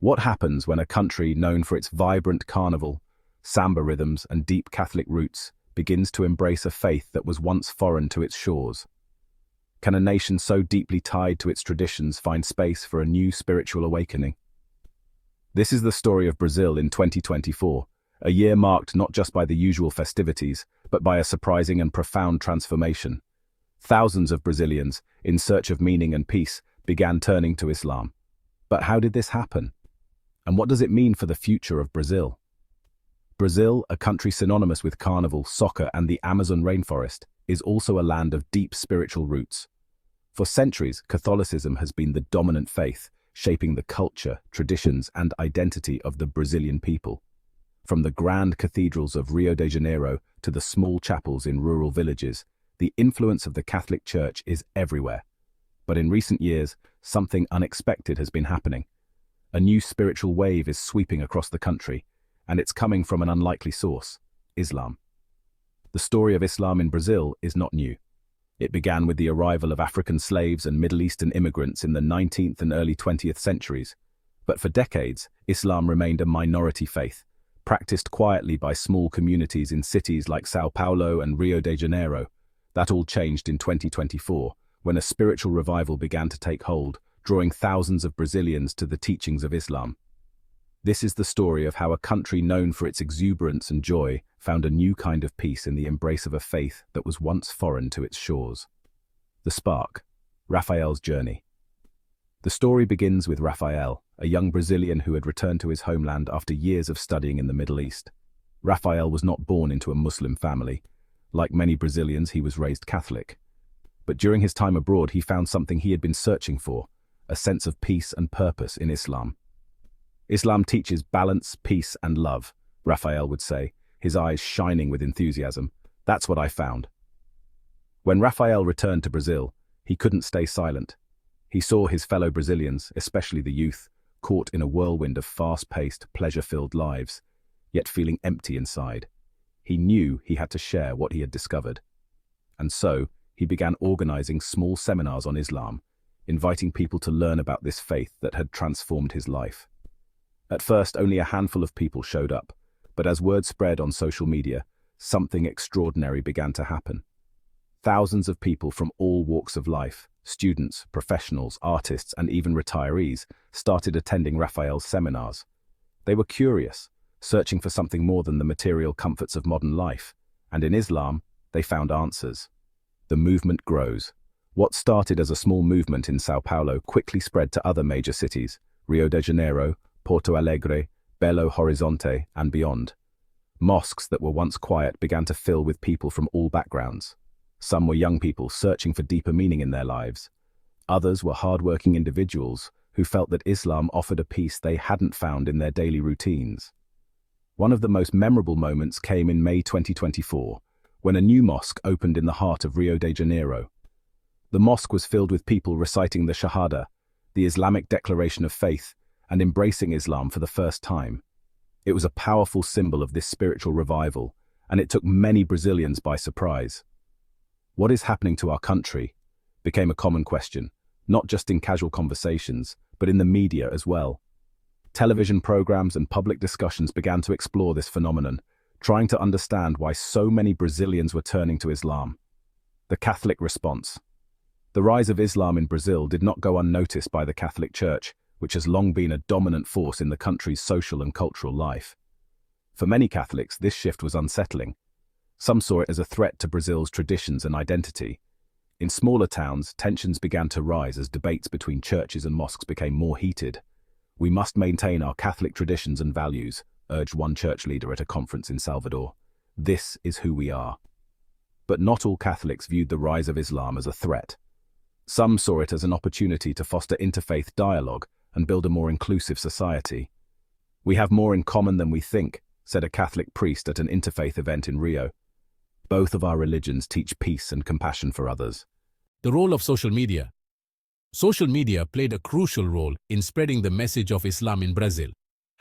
What happens when a country known for its vibrant carnival, samba rhythms, and deep Catholic roots begins to embrace a faith that was once foreign to its shores? Can a nation so deeply tied to its traditions find space for a new spiritual awakening? This is the story of Brazil in 2024, a year marked not just by the usual festivities, but by a surprising and profound transformation. Thousands of Brazilians, in search of meaning and peace, began turning to Islam. But how did this happen? And what does it mean for the future of Brazil? Brazil, a country synonymous with carnival, soccer, and the Amazon rainforest, is also a land of deep spiritual roots. For centuries, Catholicism has been the dominant faith, shaping the culture, traditions, and identity of the Brazilian people. From the grand cathedrals of Rio de Janeiro to the small chapels in rural villages, the influence of the Catholic Church is everywhere. But in recent years, something unexpected has been happening. A new spiritual wave is sweeping across the country, and it's coming from an unlikely source: Islam. The story of Islam in Brazil is not new. It began with the arrival of African slaves and Middle Eastern immigrants in the 19th and early 20th centuries. But for decades, Islam remained a minority faith, practiced quietly by small communities in cities like São Paulo and Rio de Janeiro. That all changed in 2024, when a spiritual revival began to take hold, drawing thousands of Brazilians to the teachings of Islam. This is the story of how a country known for its exuberance and joy found a new kind of peace in the embrace of a faith that was once foreign to its shores. The spark: Raphael's journey. The story begins with Raphael, a young Brazilian who had returned to his homeland after years of studying in the Middle East. Raphael was not born into a Muslim family. Like many Brazilians, he was raised Catholic. But during his time abroad, he found something he had been searching for: a sense of peace and purpose in Islam. Islam teaches balance, peace, and love, Raphael would say, his eyes shining with enthusiasm. That's what I found. When Raphael returned to Brazil, he couldn't stay silent. He saw his fellow Brazilians, especially the youth, caught in a whirlwind of fast-paced, pleasure-filled lives, yet feeling empty inside. He knew he had to share what he had discovered. And so, he began organizing small seminars on Islam, inviting people to learn about this faith that had transformed his life. At first, only a handful of people showed up, but as word spread on social media, something extraordinary began to happen. Thousands of people from all walks of life, students, professionals, artists, and even retirees, started attending Raphael's seminars. They were curious, searching for something more than the material comforts of modern life, and in Islam, they found answers. The movement grows. What started as a small movement in São Paulo quickly spread to other major cities: Rio de Janeiro, Porto Alegre, Belo Horizonte, and beyond. Mosques that were once quiet began to fill with people from all backgrounds. Some were young people searching for deeper meaning in their lives. Others were hard-working individuals who felt that Islam offered a peace they hadn't found in their daily routines. One of the most memorable moments came in May 2024, when a new mosque opened in the heart of Rio de Janeiro. The mosque was filled with people reciting the Shahada, the Islamic declaration of faith, and embracing Islam for the first time. It was a powerful symbol of this spiritual revival, and it took many Brazilians by surprise. What is happening to our country? Became a common question, not just in casual conversations, but in the media as well. Television programs and public discussions began to explore this phenomenon, trying to understand why so many Brazilians were turning to Islam. The Catholic response. The rise of Islam in Brazil did not go unnoticed by the Catholic Church, which has long been a dominant force in the country's social and cultural life. For many Catholics, this shift was unsettling. Some saw it as a threat to Brazil's traditions and identity. In smaller towns, tensions began to rise as debates between churches and mosques became more heated. "We must maintain our Catholic traditions and values," urged one church leader at a conference in Salvador. "This is who we are." But not all Catholics viewed the rise of Islam as a threat. Some saw it as an opportunity to foster interfaith dialogue and build a more inclusive society. "We have more in common than we think," said a Catholic priest at an interfaith event in Rio. "Both of our religions teach peace and compassion for others." The role of social media. Social media played a crucial role in spreading the message of Islam in Brazil.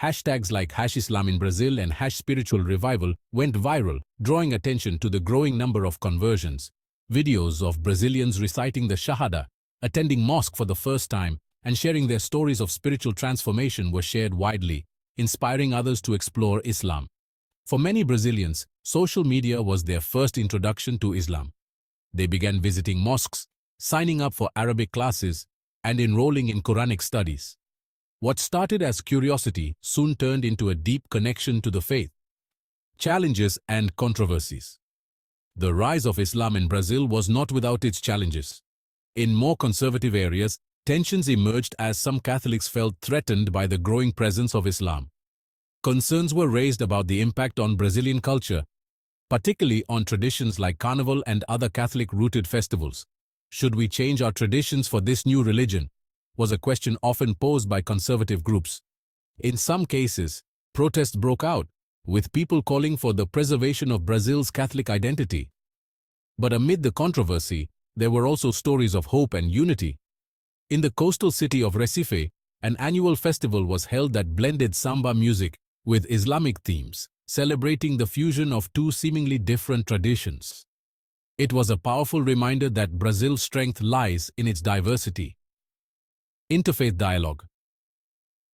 Hashtags like #Islam in Brazil and #Spiritual Revival went viral, drawing attention to the growing number of conversions. Videos of Brazilians reciting the Shahada, attending mosque for the first time, and sharing their stories of spiritual transformation were shared widely, inspiring others to explore Islam. For many Brazilians, social media was their first introduction to Islam. They began visiting mosques, signing up for Arabic classes, and enrolling in Quranic studies. What started as curiosity soon turned into a deep connection to the faith. Challenges and controversies. The rise of Islam in Brazil was not without its challenges. In more conservative areas, tensions emerged as some Catholics felt threatened by the growing presence of Islam. Concerns were raised about the impact on Brazilian culture, particularly on traditions like Carnival and other Catholic-rooted festivals. Should we change our traditions for this new religion? Was a question often posed by conservative groups. In some cases, protests broke out, with people calling for the preservation of Brazil's Catholic identity. But amid the controversy, there were also stories of hope and unity. In the coastal city of Recife, an annual festival was held that blended samba music with Islamic themes, celebrating the fusion of two seemingly different traditions. It was a powerful reminder that Brazil's strength lies in its diversity. Interfaith dialogue.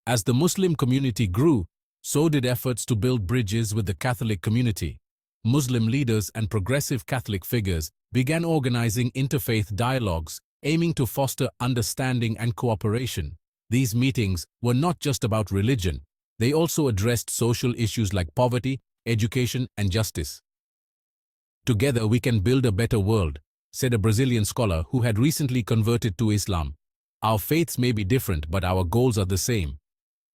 As the Muslim community grew, so did efforts to build bridges with the Catholic community. Muslim leaders and progressive Catholic figures began organizing interfaith dialogues, aiming to foster understanding and cooperation. These meetings were not just about religion. They also addressed social issues like poverty, education, and justice. Together we can build a better world, said a Brazilian scholar who had recently converted to Islam. Our faiths may be different, but our goals are the same.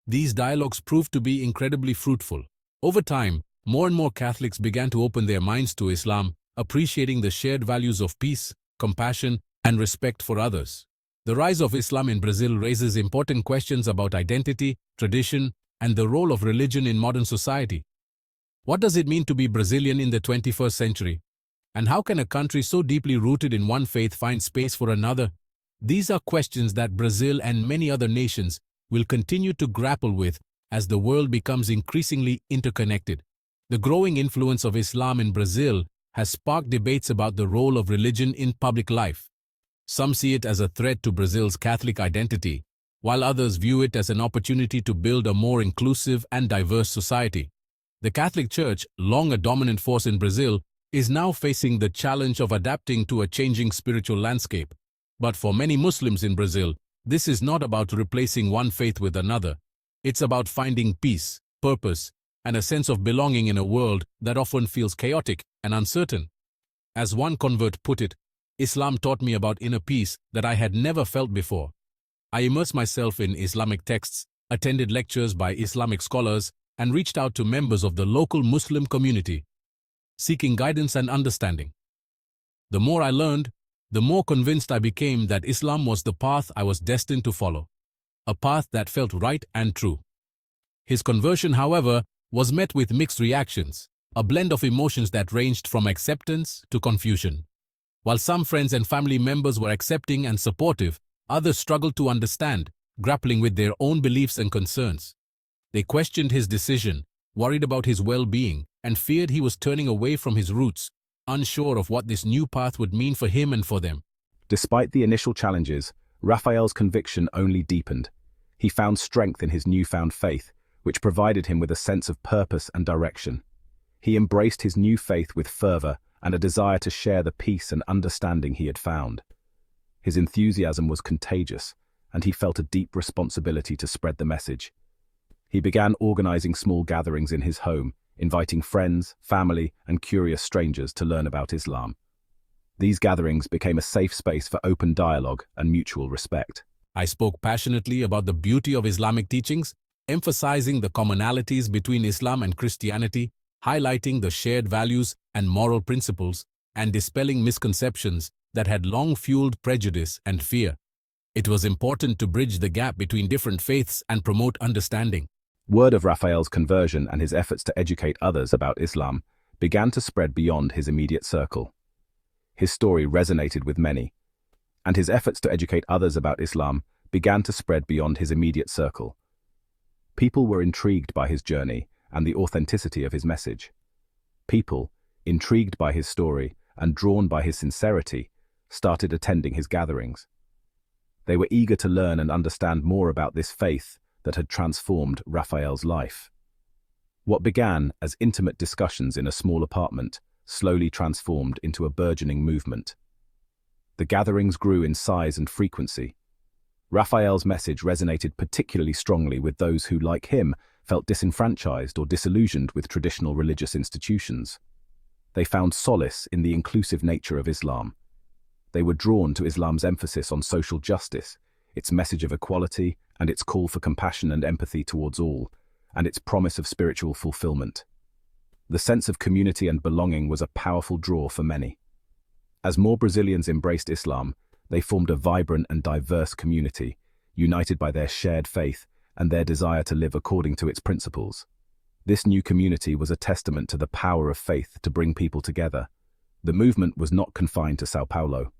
These dialogues proved to be incredibly fruitful. Over time, more and more Catholics began to open their minds to Islam, appreciating the shared values of peace, compassion, and respect for others. The rise of Islam in Brazil raises important questions about identity, tradition, and the role of religion in modern society. What does it mean to be Brazilian in the 21st century? And how can a country so deeply rooted in one faith find space for another? These are questions that Brazil and many other nations will continue to grapple with as the world becomes increasingly interconnected. The growing influence of Islam in Brazil has sparked debates about the role of religion in public life. Some see it as a threat to Brazil's Catholic identity, while others view it as an opportunity to build a more inclusive and diverse society. The Catholic Church, long a dominant force in Brazil, is now facing the challenge of adapting to a changing spiritual landscape. But for many Muslims in Brazil, this is not about replacing one faith with another. It's about finding peace, purpose, and a sense of belonging in a world that often feels chaotic and uncertain. As one convert put it, Islam taught me about inner peace that I had never felt before. I immersed myself in Islamic texts, attended lectures by Islamic scholars, and reached out to members of the local Muslim community, seeking guidance and understanding. The more I learned, the more convinced I became that Islam was the path I was destined to follow, a path that felt right and true. His conversion, however, was met with mixed reactions, a blend of emotions that ranged from acceptance to confusion. While some friends and family members were accepting and supportive, others struggled to understand, grappling with their own beliefs and concerns. They questioned his decision, worried about his well-being, and feared he was turning away from his roots, unsure of what this new path would mean for him and for them. Despite the initial challenges, Raphael's conviction only deepened. He found strength in his newfound faith, which provided him with a sense of purpose and direction. He embraced his new faith with fervor and a desire to share the peace and understanding he had found. His enthusiasm was contagious, and he felt a deep responsibility to spread the message. He began organizing small gatherings in his home, inviting friends, family, and curious strangers to learn about Islam. These gatherings became a safe space for open dialogue and mutual respect. I spoke passionately about the beauty of Islamic teachings, emphasizing the commonalities between Islam and Christianity, highlighting the shared values and moral principles, and dispelling misconceptions that had long fueled prejudice and fear. It was important to bridge the gap between different faiths and promote understanding. Word of Raphael's conversion and his efforts to educate others about Islam began to spread beyond his immediate circle. His story resonated with many, and his efforts to educate others about Islam began to spread beyond his immediate circle. People were intrigued by his journey and the authenticity of his message. People, intrigued by his story and drawn by his sincerity, started attending his gatherings. They were eager to learn and understand more about this faith that had transformed Raphael's life. What began as intimate discussions in a small apartment slowly transformed into a burgeoning movement. The gatherings grew in size and frequency. Raphael's message resonated particularly strongly with those who, like him, felt disenfranchised or disillusioned with traditional religious institutions. They found solace in the inclusive nature of Islam. They were drawn to Islam's emphasis on social justice, its message of equality, and its call for compassion and empathy towards all, and its promise of spiritual fulfillment. The sense of community and belonging was a powerful draw for many. As more Brazilians embraced Islam, they formed a vibrant and diverse community, united by their shared faith and their desire to live according to its principles. This new community was a testament to the power of faith to bring people together. The movement was not confined to São Paulo.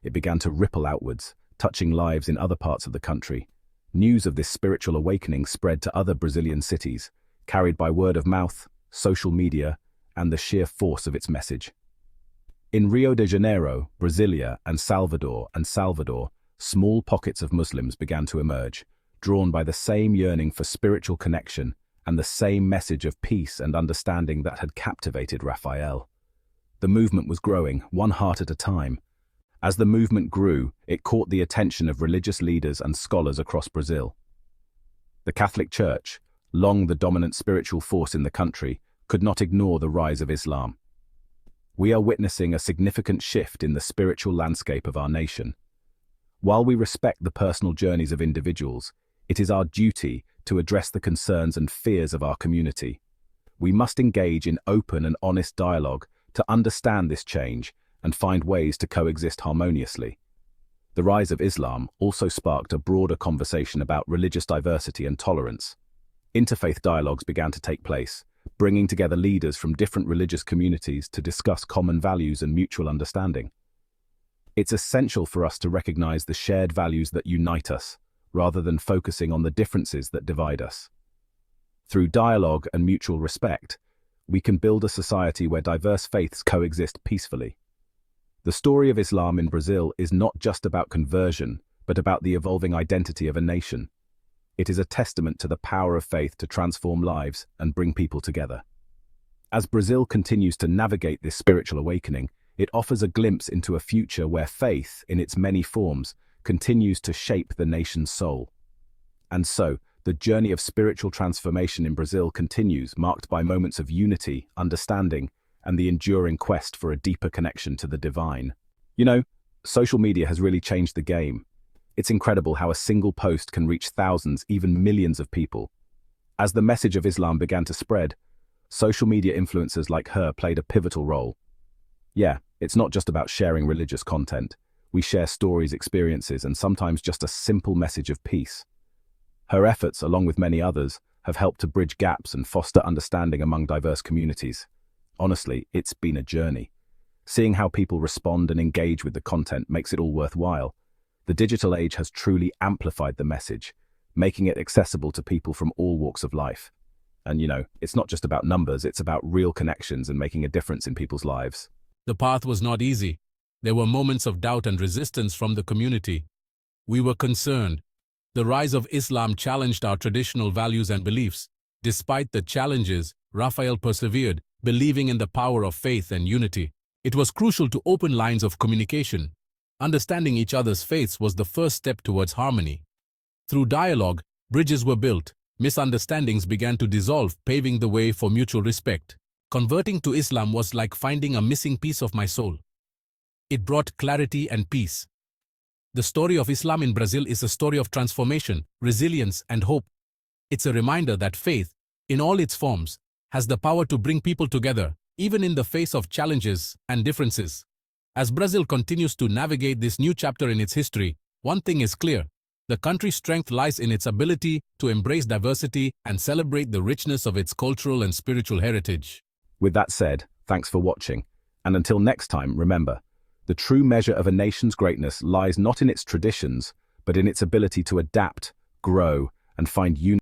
It began to ripple outwards, touching lives in other parts of the country. News of this spiritual awakening spread to other Brazilian cities, carried by word of mouth, social media, and the sheer force of its message. In Rio de Janeiro, Brasilia, and Salvador, small pockets of Muslims began to emerge, drawn by the same yearning for spiritual connection and the same message of peace and understanding that had captivated Raphael. The movement was growing, one heart at a time. As the movement grew, it caught the attention of religious leaders and scholars across Brazil. The Catholic Church, long the dominant spiritual force in the country, could not ignore the rise of Islam. We are witnessing a significant shift in the spiritual landscape of our nation. While we respect the personal journeys of individuals, it is our duty to address the concerns and fears of our community. We must engage in open and honest dialogue to understand this change and find ways to coexist harmoniously. The rise of Islam also sparked a broader conversation about religious diversity and tolerance. Interfaith dialogues began to take place, bringing together leaders from different religious communities to discuss common values and mutual understanding. It's essential for us to recognize the shared values that unite us, rather than focusing on the differences that divide us. Through dialogue and mutual respect, we can build a society where diverse faiths coexist peacefully. The story of Islam in Brazil is not just about conversion, but about the evolving identity of a nation. It is a testament to the power of faith to transform lives and bring people together. As Brazil continues to navigate this spiritual awakening, it offers a glimpse into a future where faith, in its many forms, continues to shape the nation's soul. And so, the journey of spiritual transformation in Brazil continues, marked by moments of unity, understanding, and the enduring quest for a deeper connection to the divine. You know, social media has really changed the game. It's incredible how a single post can reach thousands, even millions of people. As the message of Islam began to spread, social media influencers like her played a pivotal role. Yeah, it's not just about sharing religious content. We share stories, experiences, and sometimes just a simple message of peace. Her efforts, along with many others, have helped to bridge gaps and foster understanding among diverse communities. Honestly, it's been a journey. Seeing how people respond and engage with the content makes it all worthwhile. The digital age has truly amplified the message, making it accessible to people from all walks of life. And it's not just about numbers, it's about real connections and making a difference in people's lives. The path was not easy. There were moments of doubt and resistance from the community. We were concerned. The rise of Islam challenged our traditional values and beliefs. Despite the challenges, Raphael persevered, believing in the power of faith and unity. It was crucial to open lines of communication. Understanding each other's faiths was the first step towards harmony. Through dialogue, bridges were built. Misunderstandings began to dissolve, paving the way for mutual respect. Converting to Islam was like finding a missing piece of my soul. It brought clarity and peace. The story of Islam in Brazil is a story of transformation, resilience, and hope. It's a reminder that faith, in all its forms, has the power to bring people together, even in the face of challenges and differences. As Brazil continues to navigate this new chapter in its history, one thing is clear: the country's strength lies in its ability to embrace diversity and celebrate the richness of its cultural and spiritual heritage. With that said, thanks for watching. And until next time, remember, the true measure of a nation's greatness lies not in its traditions, but in its ability to adapt, grow, and find unity.